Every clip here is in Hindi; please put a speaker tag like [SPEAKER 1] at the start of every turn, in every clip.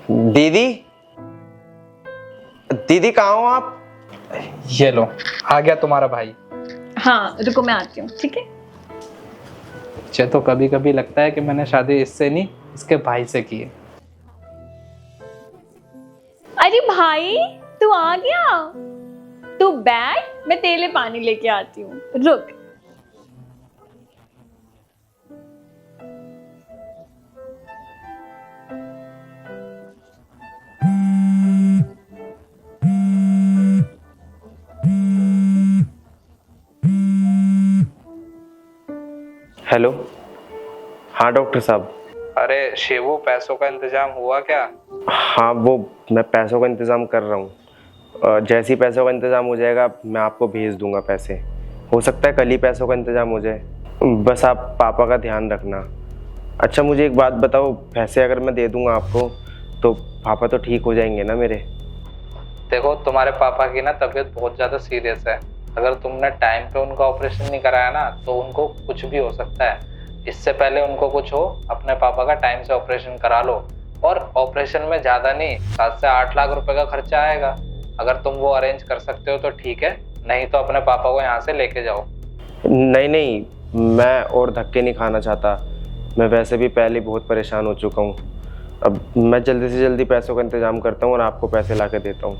[SPEAKER 1] दीदी, दीदी कहाँ हो आप?
[SPEAKER 2] ये लो, आ गया तुम्हारा भाई।
[SPEAKER 3] हाँ रुको, मैं आती हूँ। ठीक है।
[SPEAKER 2] मुझे तो कभी कभी लगता है कि मैंने शादी इससे नहीं, इसके भाई से की है।
[SPEAKER 3] अरे भाई, तू आ गया? तू बैठ, मैं तेरे लिए पानी लेके आती हूँ, रुक।
[SPEAKER 1] हेलो, हाँ डॉक्टर साहब।
[SPEAKER 2] अरे शिवू, पैसों का इंतजाम हुआ क्या?
[SPEAKER 1] हाँ, वो मैं पैसों का इंतज़ाम कर रहा हूँ। जैसे ही पैसों का इंतज़ाम हो जाएगा मैं आपको भेज दूंगा पैसे। हो सकता है कल ही पैसों का इंतज़ाम हो जाए। बस आप पापा का ध्यान रखना। अच्छा, मुझे एक बात बताओ, पैसे अगर मैं दे दूंगा आपको तो पापा तो ठीक हो जाएंगे ना मेरे?
[SPEAKER 2] देखो, तुम्हारे पापा की ना तबीयत बहुत ज़्यादा सीरियस है। अगर तुमने टाइम पे उनका ऑपरेशन नहीं कराया ना तो उनको कुछ भी हो सकता है। इससे पहले उनको कुछ हो, अपने पापा का टाइम से ऑपरेशन करा लो। और ऑपरेशन में ज़्यादा नहीं, 7 से 8 लाख रुपए का खर्चा आएगा। अगर तुम वो अरेंज कर सकते हो तो ठीक है, नहीं तो अपने पापा को यहाँ से लेके जाओ।
[SPEAKER 1] नहीं नहीं, मैं और धक्के नहीं खाना चाहता। मैं वैसे भी पहले बहुत परेशान हो चुका हूँ। अब मैं जल्दी से जल्दी पैसों का इंतज़ाम करता हूँ और आपको पैसे ला के देता हूँ।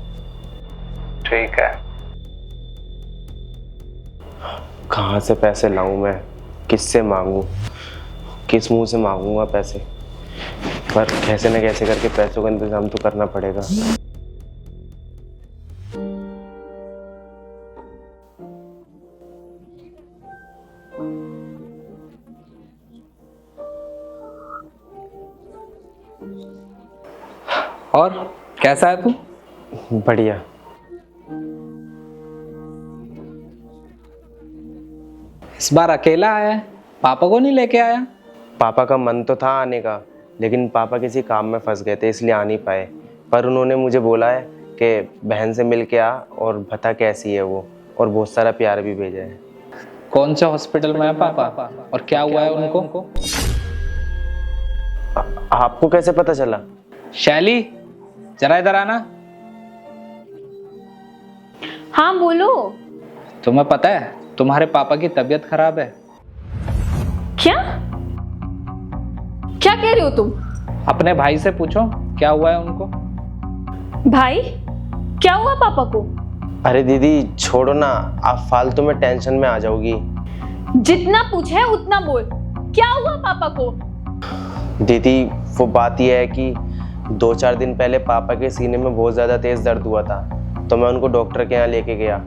[SPEAKER 2] ठीक है।
[SPEAKER 1] कहाँ से पैसे लाऊं मैं? किससे मांगूं? किस मुंह से मांगूंगा पैसे? पर कैसे न कैसे करके पैसों का इंतजाम तो करना पड़ेगा।
[SPEAKER 2] और कैसा है तू?
[SPEAKER 1] बढ़िया।
[SPEAKER 2] इस बार अकेला आया है, पापा को नहीं लेके आया?
[SPEAKER 1] पापा का मन तो था आने का, लेकिन पापा किसी काम में फंस गए थे इसलिए आ नहीं पाए। पर उन्होंने मुझे बोला है कि बहन से मिल के आ और बता कैसी है वो, और बहुत सारा प्यार भी भेजा है।
[SPEAKER 2] कौन से हॉस्पिटल में है पापा, और क्या हुआ है उनको?
[SPEAKER 1] आपको कैसे पता चला?
[SPEAKER 2] शैली, जरा इधर आना।
[SPEAKER 3] हाँ बोलो।
[SPEAKER 2] तुम्हें पता है तुम्हारे पापा की तबीयत खराब है।
[SPEAKER 3] क्या क्या कह रहे हो तुम?
[SPEAKER 2] अपने भाई से पूछो क्या हुआ है उनको।
[SPEAKER 3] भाई, क्या हुआ पापा को?
[SPEAKER 1] अरे दीदी छोड़ो ना, आप फालतू में टेंशन में आ जाओगी।
[SPEAKER 3] जितना पूछे उतना बोल, क्या हुआ पापा को?
[SPEAKER 1] दीदी वो बात यह है कि 2-4 दिन पहले पापा के सीने में बहुत ज़्यादा तेज़ दर्द हुआ था, तो मैं उनको डॉक्टर के यहाँ लेके गया।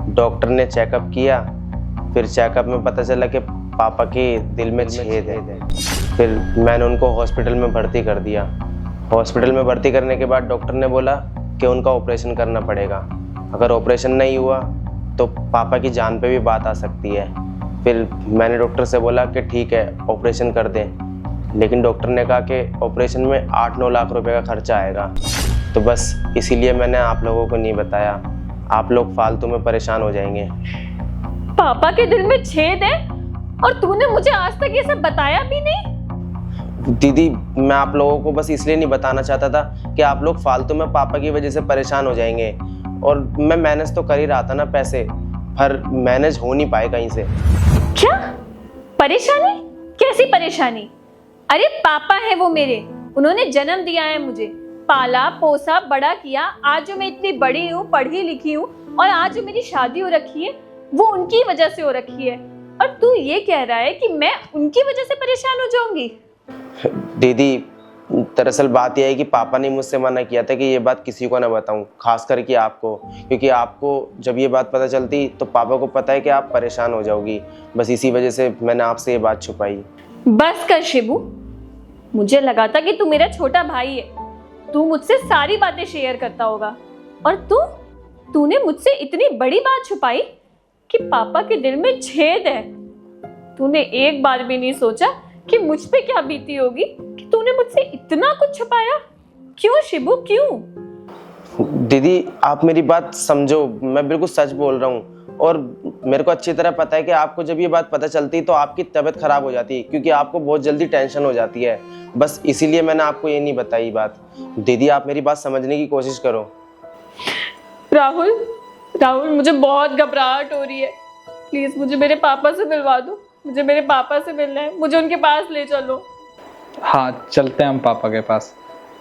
[SPEAKER 1] डॉक्टर ने चेकअप किया, फिर चेकअप में पता चला कि पापा के दिल में छेद है। फिर मैंने उनको हॉस्पिटल में भर्ती कर दिया। हॉस्पिटल में भर्ती करने के बाद डॉक्टर ने बोला कि उनका ऑपरेशन करना पड़ेगा। अगर ऑपरेशन नहीं हुआ तो पापा की जान पे भी बात आ सकती है। फिर मैंने डॉक्टर से बोला कि ठीक है ऑपरेशन कर दें, लेकिन डॉक्टर ने कहा कि ऑपरेशन में 8-9 लाख रुपए का खर्चा आएगा। तो बस इसीलिए मैंने आप लोगों को नहीं बताया, आप लोग फालतू में परेशान हो जाएंगे।
[SPEAKER 3] पापा के दिल में छेद है और तूने मुझे आज तक ये सब बताया भी नहीं?
[SPEAKER 1] दीदी मैं आप लोगों को बस इसलिए नहीं बताना चाहता था कि आप लोग फालतू में पापा की वजह से परेशान हो जाएंगे। और मैं मैनेज तो कर ही रहा था ना पैसे, पर मैनेज हो नहीं पाए कहीं से।
[SPEAKER 3] क्या परेशानी? कैसी परेशानी? अरे पापा है वो मेरे, उन्होंने जन्म दिया है मुझे, पाला पोसा बड़ा किया। आज जो मैं इतनी बड़ी हूँ, पढ़ी लिखी हूँ, और आज जो मेरी शादी हो रखी है वो उनकी वजह से हो रखी है। और तू ये कह रहा है कि मैं उनकी वजह से परेशान हो जाऊंगी?
[SPEAKER 1] दीदी दरअसल बात यह है कि पापा ने मुझसे मना किया था कि ये बात किसी को ना बताऊं, खास करके आपको, क्योंकि आपको जब ये बात पता चलती तो पापा को पता है कि आप परेशान हो जाओगी। बस इसी वजह से मैंने आपसे ये बात छुपाई।
[SPEAKER 3] बस कर शिबू, मुझे लगा था कि तू मेरा छोटा भाई है, तू मुझसे सारी बातें शेयर करता होगा, और तूने मुझसे इतनी बड़ी बात छुपाई कि पापा के दिल में छेद है। तूने एक बार भी नहीं सोचा कि मुझ पे क्या बीती होगी कि तूने मुझसे इतना कुछ छुपाया। क्यों शिबू, क्यों?
[SPEAKER 1] दीदी आप मेरी बात समझो, मैं बिल्कुल सच बोल रहा हूँ। और मेरे को अच्छी तरह पता है कि आपको जब ये बात पता चलती तो आपकी तबीयत खराब हो जाती है, क्योंकि आपको बहुत जल्दी टेंशन हो जाती है। बस इसीलिए मैंने आपको ये नहीं बताई बात। दीदी आप मेरी बात समझने की कोशिश करो।
[SPEAKER 3] राहुल, राहुल मुझे बहुत घबराहट हो रही है, प्लीज मुझे मेरे पापा से मिलवा दो। मुझे मेरे पापा से मिलना है, मुझे उनके पास ले चलो।
[SPEAKER 2] हाँ चलते हैं हम पापा के पास।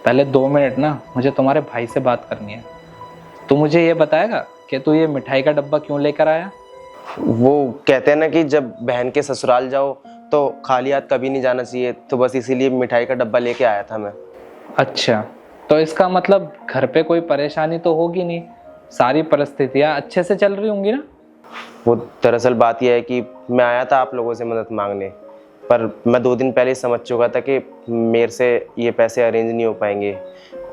[SPEAKER 2] पहले 2 मिनट ना मुझे तुम्हारे भाई से बात करनी है। तू मुझे ये बताएगा कि तू ये मिठाई का डब्बा क्यों लेकर आया?
[SPEAKER 1] वो कहते हैं ना कि जब बहन के ससुराल जाओ तो खाली हाथ कभी नहीं जाना चाहिए, तो बस इसीलिए मिठाई का डब्बा लेके आया था मैं।
[SPEAKER 2] अच्छा, तो इसका मतलब घर पे कोई परेशानी तो होगी नहीं, सारी परिस्थितियाँ अच्छे से चल रही होंगी ना?
[SPEAKER 1] वो दरअसल बात यह है कि मैं आया था आप लोगों से मदद मांगने, पर मैं 2 दिन पहले ही समझ चुका था कि मेरे से ये पैसे अरेंज नहीं हो पाएंगे।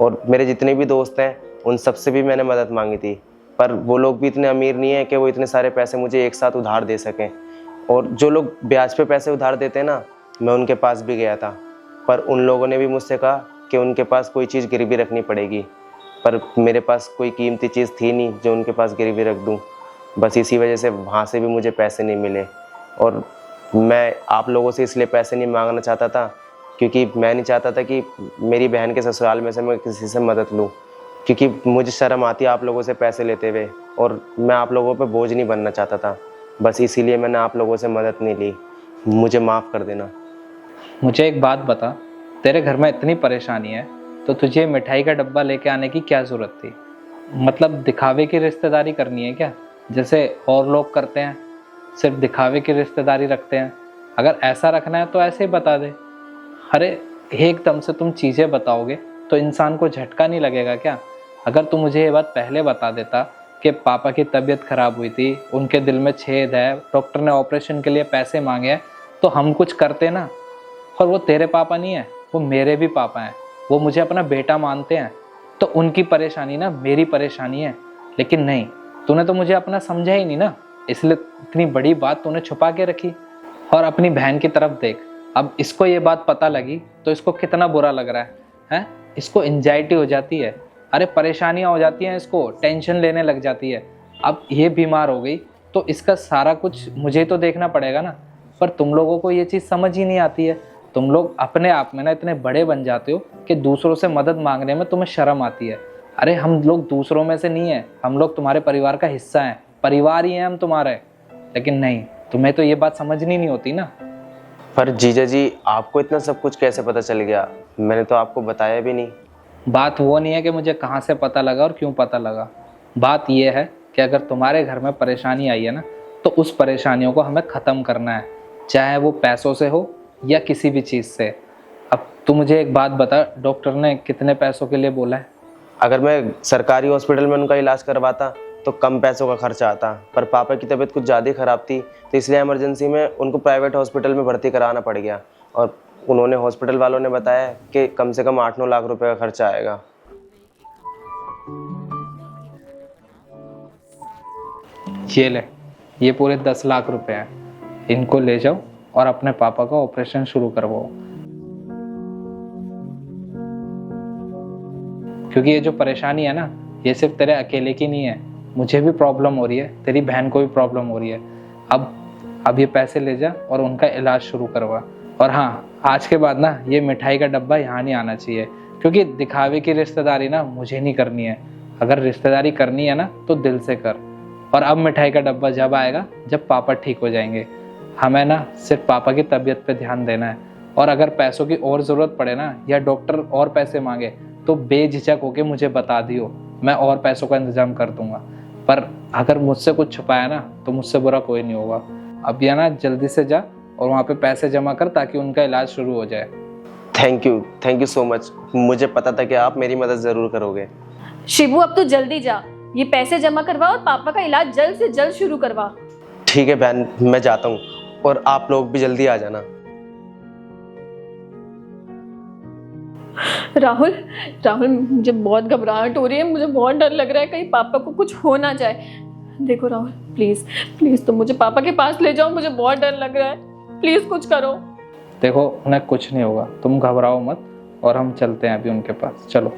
[SPEAKER 1] और मेरे जितने भी दोस्त हैं उन सब से भी मैंने मदद मांगी थी, पर वो लोग भी इतने अमीर नहीं हैं कि वो इतने सारे पैसे मुझे एक साथ उधार दे सकें। और जो लोग ब्याज पे पैसे उधार देते हैं ना, मैं उनके पास भी गया था, पर उन लोगों ने भी मुझसे कहा कि उनके पास कोई चीज़ गिरवी रखनी पड़ेगी, पर मेरे पास कोई कीमती चीज़ थी नहीं जो उनके पास गिरवी रख दूँ। बस इसी वजह से वहाँ से भी मुझे पैसे नहीं मिले। और मैं आप लोगों से इसलिए पैसे नहीं मांगना चाहता था क्योंकि मैं नहीं चाहता था कि मेरी बहन के ससुराल में से मैं किसी से मदद लूँ, क्योंकि मुझे शर्म आती है आप लोगों से पैसे लेते हुए, और मैं आप लोगों पे बोझ नहीं बनना चाहता था। बस इसीलिए मैंने आप लोगों से मदद नहीं ली। मुझे माफ़ कर देना।
[SPEAKER 2] मुझे एक बात बता, तेरे घर में इतनी परेशानी है तो तुझे मिठाई का डब्बा लेके आने की क्या ज़रूरत थी? मतलब दिखावे की रिश्तेदारी करनी है क्या, जैसे और लोग करते हैं, सिर्फ दिखावे की रिश्तेदारी रखते हैं? अगर ऐसा रखना है तो ऐसे ही बता दे। अरे एकदम से तुम चीज़ें बताओगे तो इंसान को झटका नहीं लगेगा क्या? अगर तू मुझे ये बात पहले बता देता कि पापा की तबीयत ख़राब हुई थी, उनके दिल में छेद है, डॉक्टर ने ऑपरेशन के लिए पैसे मांगे हैं, तो हम कुछ करते ना। और वो तेरे पापा नहीं है, वो मेरे भी पापा हैं, वो मुझे अपना बेटा मानते हैं, तो उनकी परेशानी ना मेरी परेशानी है। लेकिन नहीं, तूने तो मुझे अपना समझा ही नहीं ना, इसलिए इतनी बड़ी बात तूने छुपा के रखी। और अपनी बहन की तरफ देख, अब इसको ये बात पता लगी तो इसको कितना बुरा लग रहा है? इसको एंजाइटी हो जाती है, अरे परेशानियाँ हो जाती हैं, इसको टेंशन लेने लग जाती है। अब ये बीमार हो गई तो इसका सारा कुछ मुझे तो देखना पड़ेगा ना। पर तुम लोगों को ये चीज़ समझ ही नहीं आती है। तुम लोग अपने आप में ना इतने बड़े बन जाते हो कि दूसरों से मदद मांगने में तुम्हें शर्म आती है। अरे हम लोग दूसरों में से नहीं है, हम लोग तुम्हारे परिवार का हिस्सा हैं, परिवार ही हैं हम तुम्हारे। लेकिन नहीं, तुम्हें तो ये बात समझनी नहीं होती ना।
[SPEAKER 1] पर जीजा जी आपको इतना सब कुछ कैसे पता चल गया? मैंने तो आपको बताया भी नहीं।
[SPEAKER 2] बात वो नहीं है कि मुझे कहाँ से पता लगा और क्यों पता लगा। बात ये है कि अगर तुम्हारे घर में परेशानी आई है ना, तो उस परेशानियों को हमें ख़त्म करना है, चाहे वो पैसों से हो या किसी भी चीज़ से। अब तू मुझे एक बात बता, डॉक्टर ने कितने पैसों के लिए बोला है?
[SPEAKER 1] अगर मैं सरकारी हॉस्पिटल में उनका इलाज करवाता तो कम पैसों का खर्चा आता, पर पापा की तबीयत कुछ ज़्यादा ख़राब थी तो इसलिए इमरजेंसी में उनको प्राइवेट हॉस्पिटल में भर्ती कराना पड़ गया। और उन्होंने हॉस्पिटल वालों ने बताया कि कम से कम 8-9 लाख रुपए का खर्चा आएगा।
[SPEAKER 2] ये ले, ये पूरे 10 लाख रुपए हैं, इनको ले जाओ और अपने पापा का ऑपरेशन शुरू करवाओ। क्योंकि ये जो परेशानी है ना, ये सिर्फ तेरे अकेले की नहीं है, मुझे भी प्रॉब्लम हो रही है, तेरी बहन को भी प्रॉब्लम हो रही है। अब ये पैसे ले जा और उनका इलाज शुरू करवा। और हाँ, आज के बाद ना ये मिठाई का डब्बा यहाँ नहीं आना चाहिए, क्योंकि दिखावे की रिश्तेदारी ना मुझे नहीं करनी है। अगर रिश्तेदारी करनी है ना तो दिल से कर। और अब मिठाई का डब्बा जब आएगा जब पापा ठीक हो जाएंगे। हमें ना सिर्फ पापा की तबीयत पे ध्यान देना है। और अगर पैसों की और ज़रूरत पड़े ना, या डॉक्टर और पैसे मांगे, तो बेझिझक होके मुझे बता दियो, मैं और पैसों का इंतजाम कर दूंगा। पर अगर मुझसे कुछ छुपाया ना तो मुझसे बुरा कोई नहीं होगा। अब या ना जल्दी से जा और वहाँ पे पैसे जमा कर ताकि उनका इलाज शुरू हो जाए।
[SPEAKER 1] Thank you so much. मुझे पता था कि आप मेरी मदद ज़रूर करोगे।
[SPEAKER 3] शिबू अब तो जल्दी जा, ये पैसे जमा करवा और पापा का इलाज जल्द से जल्द शुरू करवा।
[SPEAKER 1] ठीक है बहन, मैं जाता हूँ, और आप लोग भी जल्दी आ जाना।
[SPEAKER 3] राहुल, राहुल मुझे बहुत घबराहट हो रही है, मुझे बहुत डर लग रहा है कहीं पापा को कुछ हो ना जाए। देखो राहुल, प्लीज प्लीज तुम मुझे पापा के पास ले जाओ, मुझे बहुत डर लग रहा है, प्लीज कुछ करो।
[SPEAKER 2] देखो, उन्हें कुछ नहीं होगा, तुम घबराओ मत, और हम चलते हैं अभी उनके पास। चलो।